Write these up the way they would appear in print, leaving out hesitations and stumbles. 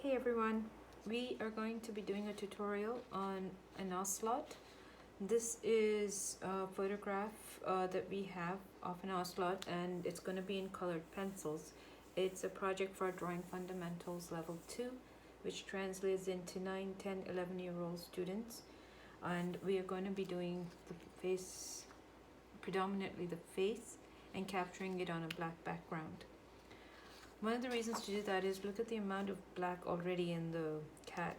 Hey everyone, we are going to be doing a tutorial on an ocelot. This is a photograph that we have of an ocelot, and it's going to be in colored pencils. It's a project for Drawing Fundamentals Level 2, which translates into 9, 10, 11-year-old students. And we are going to be doing the face, predominantly the face, and capturing it on a black background. One of the reasons to do that is look at the amount of black already in the cat.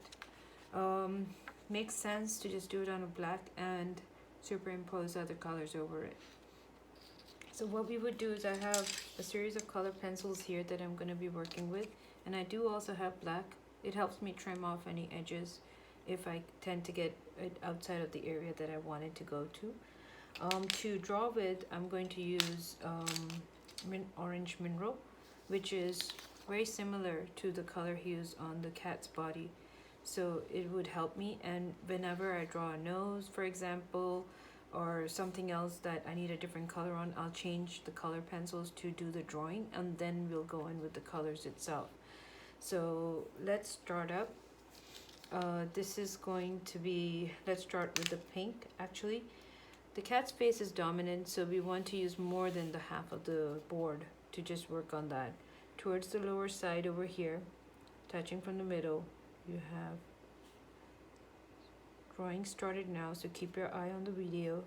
Makes sense to just do it on a black and superimpose other colors over it. So what we would do is I have a series of color pencils here that I'm going to be working with, and I do also have black. It helps me trim off any edges if I tend to get it outside of the area that I wanted to go to. To draw with, I'm going to use orange mineral, which is very similar to the color hues on the cat's body. So it would help me, and whenever I draw a nose, for example, or something else that I need a different color on, I'll change the color pencils to do the drawing, and then we'll go in with the colors itself. So let's start up. This is going to be, let's start with the pink actually. The cat's face is dominant, so we want to use more than the half of the board to just work on that. Towards the lower side over here, touching from the middle, you have drawing started now, so keep your eye on the video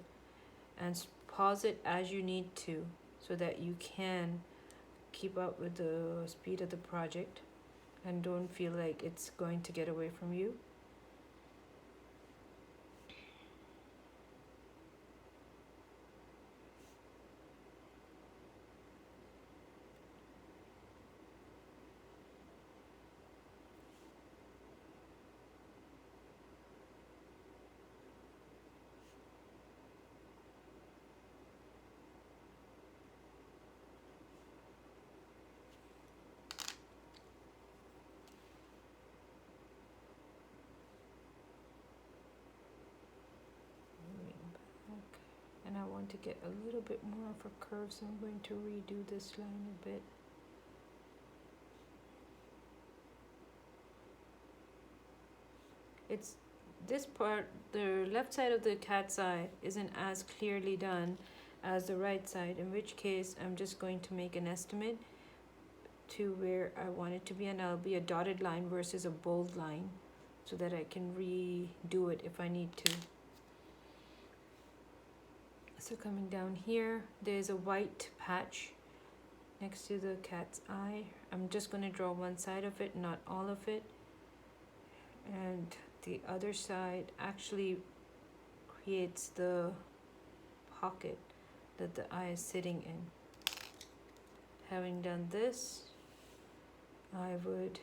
and pause it as you need to so that you can keep up with the speed of the project and don't feel like it's going to get away from you. And I want to get a little bit more of a curve, so I'm going to redo this line a bit. It's this part, the left side of the cat's eye isn't as clearly done as the right side, in which case I'm just going to make an estimate to where I want it to be, and I'll be a dotted line versus a bold line so that I can redo it if I need to. So coming down here, there's a white patch next to the cat's eye. I'm just going to draw one side of it, not all of it. And the other side actually creates the pocket that the eye is sitting in. Having done this, I would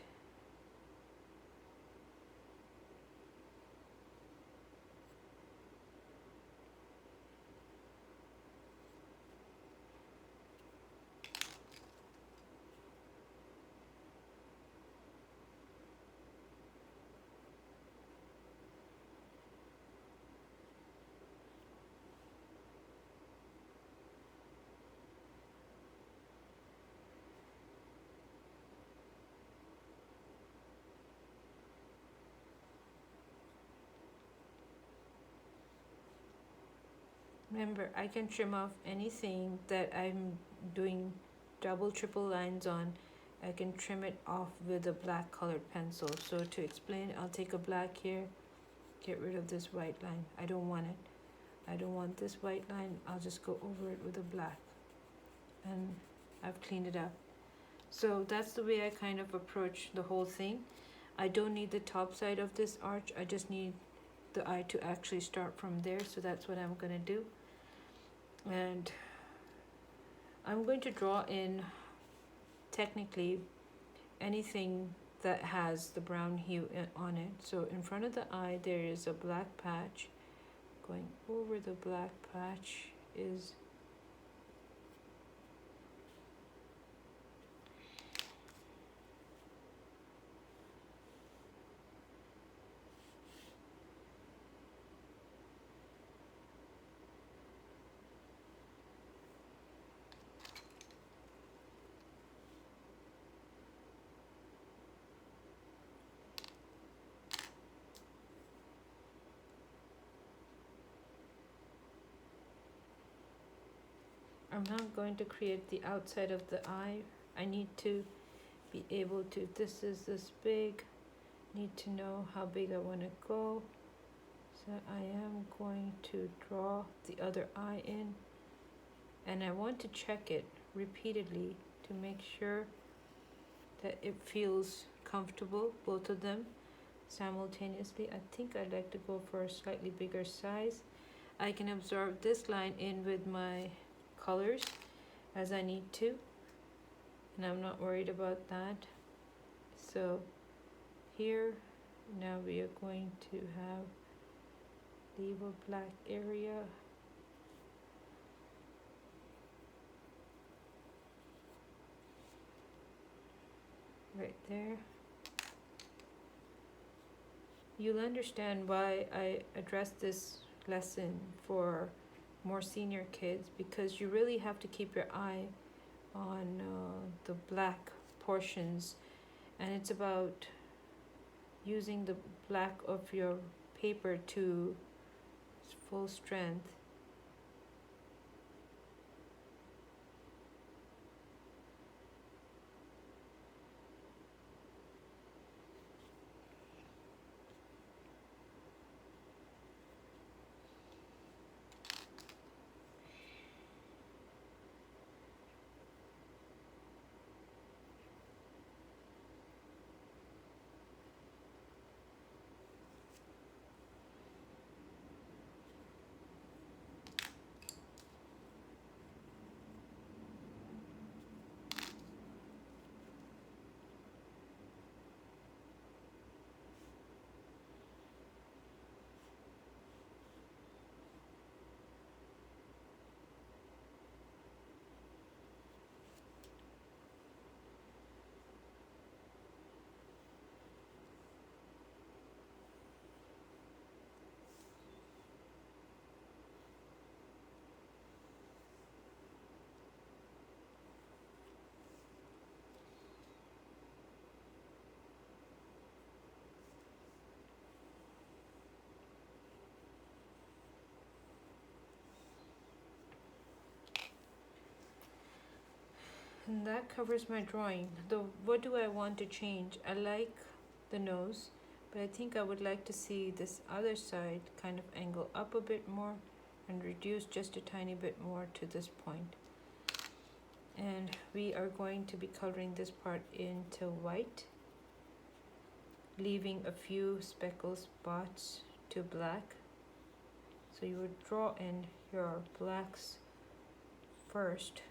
remember, I can trim off anything that I'm doing double, triple lines on. I can trim it off with a black colored pencil. So to explain, I'll take a black here, get rid of this white line. I don't want it. I don't want this white line. I'll just go over it with a black. And I've cleaned it up. So that's the way I kind of approach the whole thing. I don't need the top side of this arch. I just need the eye to actually start from there. So that's what I'm going to do. And I'm going to draw in technically anything that has the brown hue on it. So in front of the eye there is a black patch. Going over the black patch is I'm not going to create the outside of the eye. I need to be able to, if this is this big, need to know how big I want to go. So I am going to draw the other eye in, and I want to check it repeatedly to make sure that it feels comfortable, both of them simultaneously. I think I'd like to go for a slightly bigger size. I can absorb this line in with my colors as I need to, and I'm not worried about that. So here now we are going to leave a black area. Right there. You'll understand why I addressed this lesson for more senior kids, because you really have to keep your eye on the black portions, and it's about using the black of your paper to its full strength. And that covers my drawing. Though, what do I want to change? I like the nose, but I think I would like to see this other side kind of angle up a bit more and reduce just a tiny bit more to this point. And we are going to be coloring this part into white, leaving a few speckle spots to black. So you would draw in your blacks first.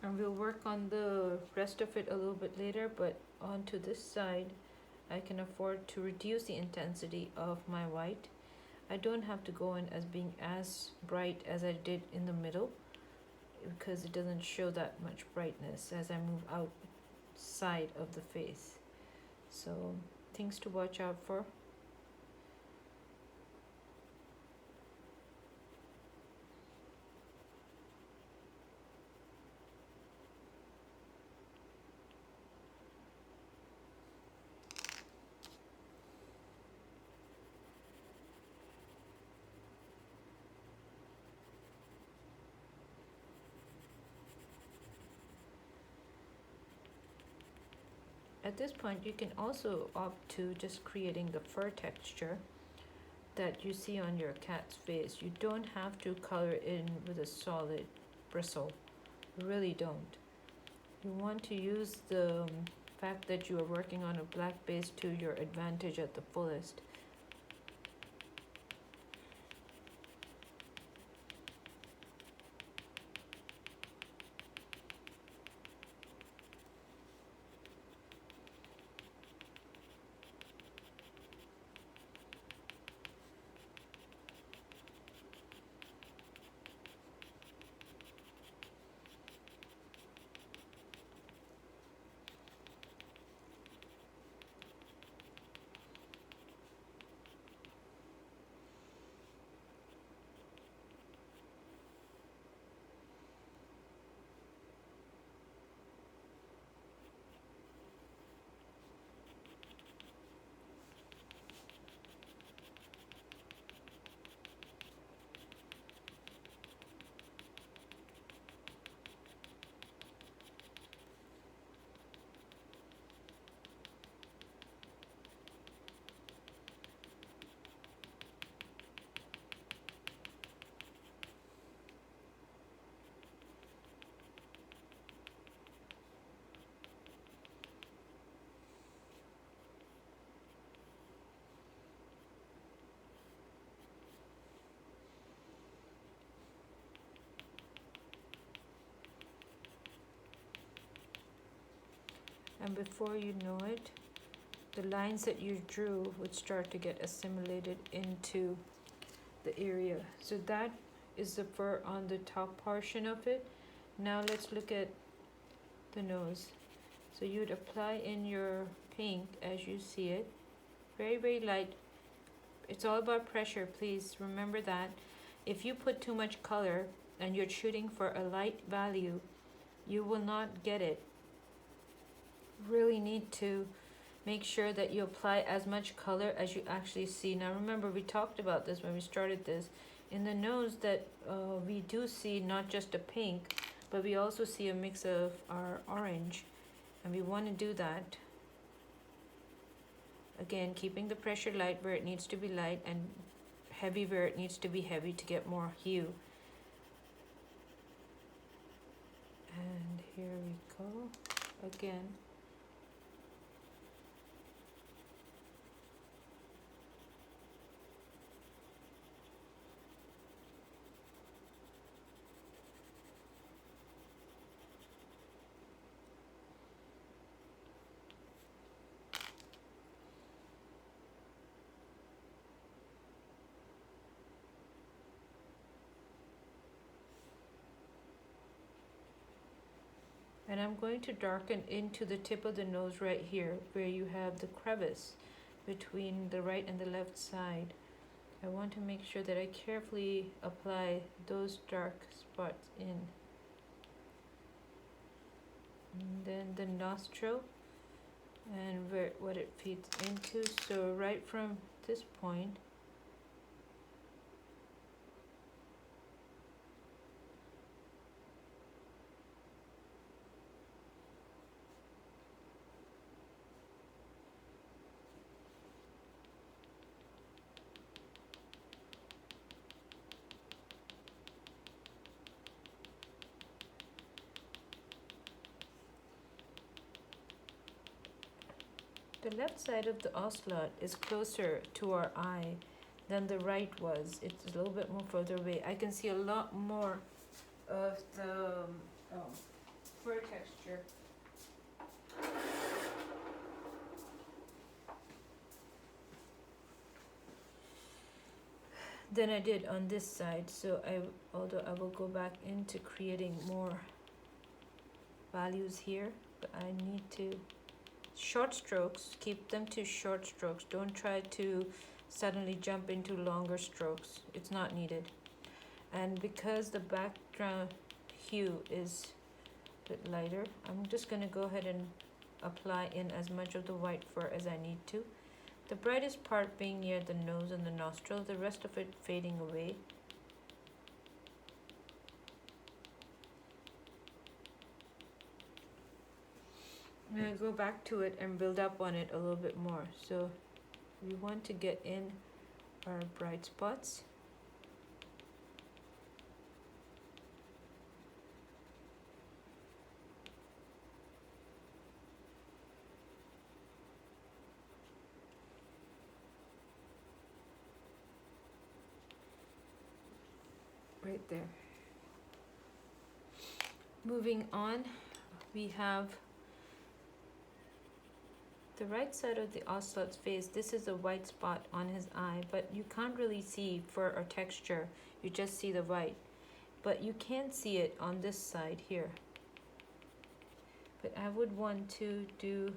And we'll work on the rest of it a little bit later, but onto this side, I can afford to reduce the intensity of my white. I don't have to go in as being as bright as I did in the middle, because it doesn't show that much brightness as I move outside of the face. So things to watch out for. At this point, you can also opt to just creating the fur texture. that you see on your cat's face. You don't have to color in with a solid bristle. You really don't. You want to use the fact that you are working on a black base to your advantage at the fullest. And before you know it, the lines that you drew would start to get assimilated into the area. So that is the fur on the top portion of it. Now let's look at the nose. So you'd apply in your pink as you see it, very, very light. It's all about pressure, please remember that. If you put too much color and you're shooting for a light value, you will not get it. Really need to make sure that you apply as much color as you actually see. Now remember, we talked about this when we started this. In the nose that we do see not just a pink, but we also see a mix of our orange. And we want to do that. Again, keeping the pressure light where it needs to be light and heavy where it needs to be heavy to get more hue. And here we go again. And I'm going to darken into the tip of the nose right here where you have the crevice between the right and the left side. I want to make sure that I carefully apply those dark spots in. And then the nostril and what it feeds into. So right from this point, the left side of the ocelot is closer to our eye than the right was. It's a little bit more further away. I can see a lot more of the fur texture. Than I did on this side. So although I will go back into creating more values here, but I need to short strokes, keep them to short strokes. Don't try to suddenly jump into longer strokes. It's not needed. And because the background hue is a bit lighter, I'm just going to go ahead and apply in as much of the white fur as I need to. The brightest part being near the nose and the nostril, the rest of it fading away. I'm going to go back to it and build up on it a little bit more. So we want to get in our bright spots. Right there. Moving on, we have the right side of the ocelot's face. This is a white spot on his eye, but you can't really see fur or texture. You just see the white. But you can see it on this side here. But I would want to do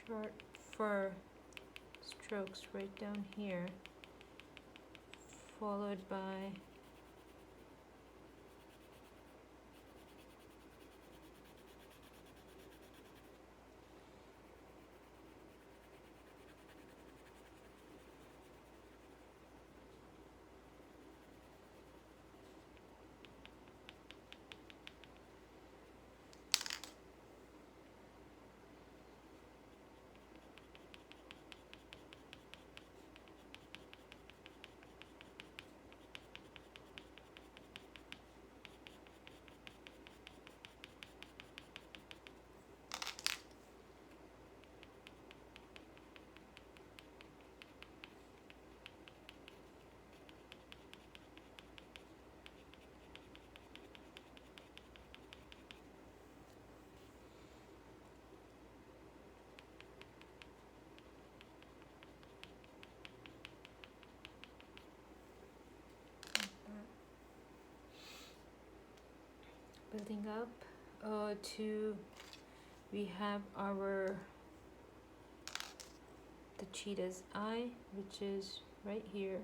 short fur strokes right down here, followed by building up to, we have the cheetah's eye, which is right here.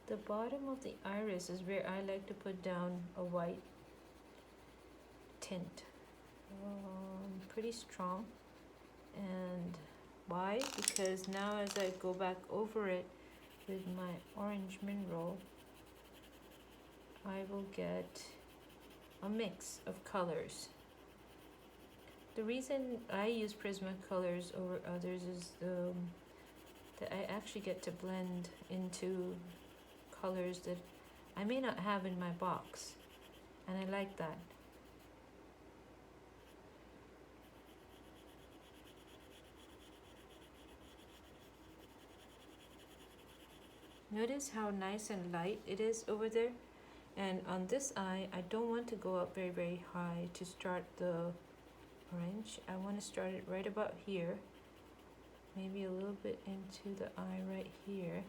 The bottom of the iris is where I like to put down a white tint, pretty strong. And why? Because now as I go back over it with my orange mineral, I will get a mix of colors. The reason I use Prismacolors over others is that I actually get to blend into colors that I may not have in my box, and I like that. Notice how nice and light it is over there. And on this eye, I don't want to go up very, very high to start the orange. I want to start it right about here, maybe a little bit into the eye right here.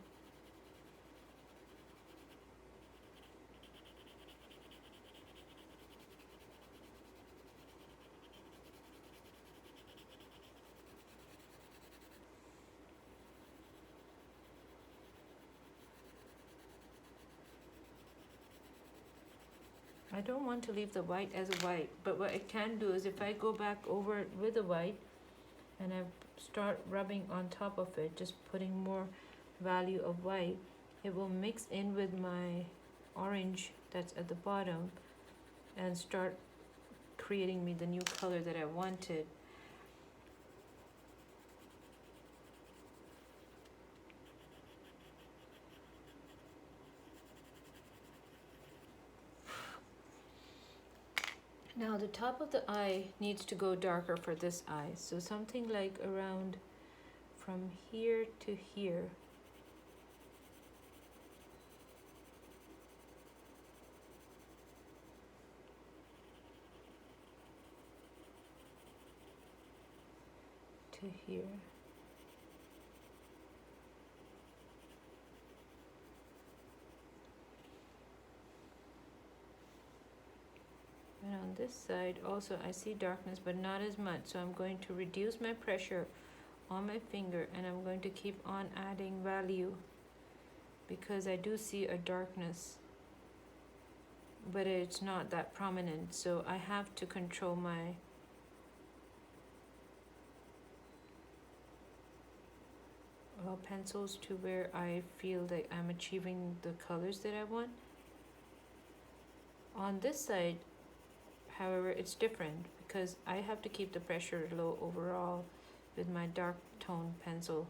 I don't want to leave the white as a white, but what I can do is if I go back over it with the white and I start rubbing on top of it, just putting more value of white, it will mix in with my orange that's at the bottom and start creating me the new color that I wanted. Now the top of the eye needs to go darker for this eye. So something like around from here to here. To here. this side also I see darkness, but not as much, so I'm going to reduce my pressure on my finger, and I'm going to keep on adding value because I do see a darkness, but it's not that prominent, so I have to control my pencils to where I feel that I'm achieving the colors that I want. On this side, however, it's different because I have to keep the pressure low overall with my dark tone pencil.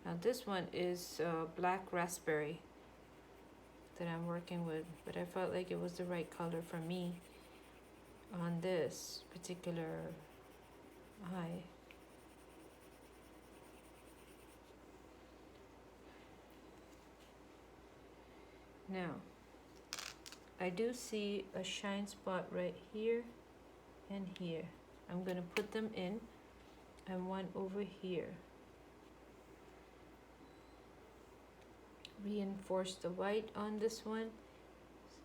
Now this one is black raspberry that I'm working with, but I felt like it was the right color for me on this particular eye. Now, I do see a shine spot right here and here. I'm going to put them in, and one over here. Reinforce the white on this one.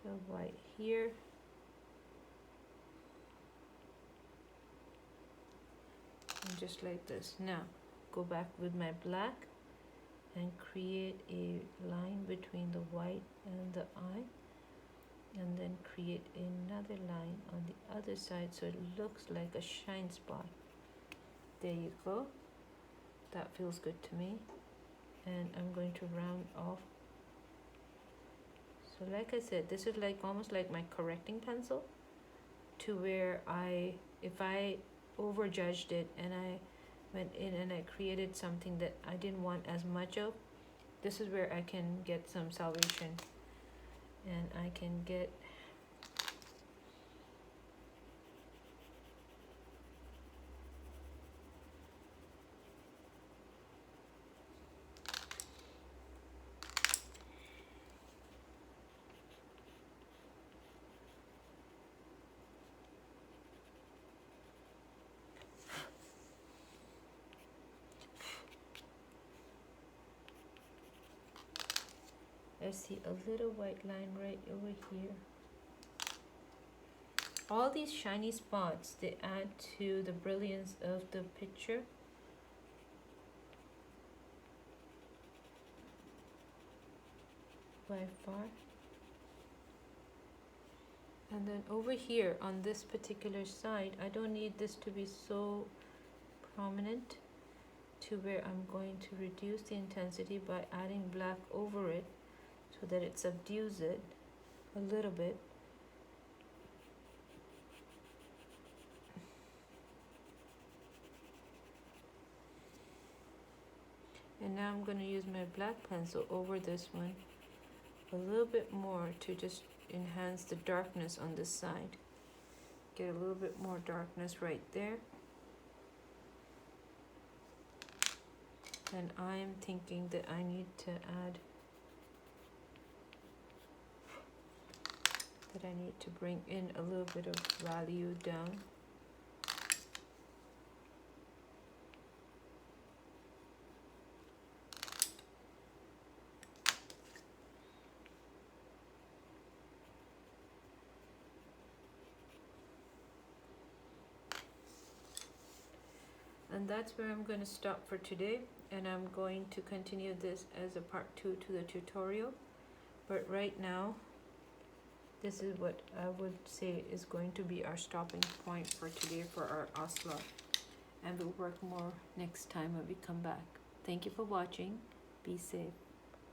So white here. And just like this. Now, go back with my black and create a line between the white and the eye, and then create another line on the other side so it looks like a shine spot. There you go. That feels good to me. And I'm going to round off. So like I said, this is like almost like my correcting pencil, to where if I overjudged it and I went in and I created something that I didn't want as much of, this is where I can get some salvation, and I can get I see a little white line right over here. All these shiny spots, they add to the brilliance of the picture. By far. And then over here on this particular side, I don't need this to be so prominent, to where I'm going to reduce the intensity by adding black over it so that it subdues it a little bit. And now I'm going to use my black pencil over this one a little bit more to just enhance the darkness on this side. Get a little bit more darkness right there. And I am thinking that I need to add, that I need to bring in a little bit of value down. And that's where I'm going to stop for today, and I'm going to continue this as a part 2 to the tutorial. But right now, this is what I would say is going to be our stopping point for today for our Ocelot. And we'll work more next time when we come back. Thank you for watching. Be safe.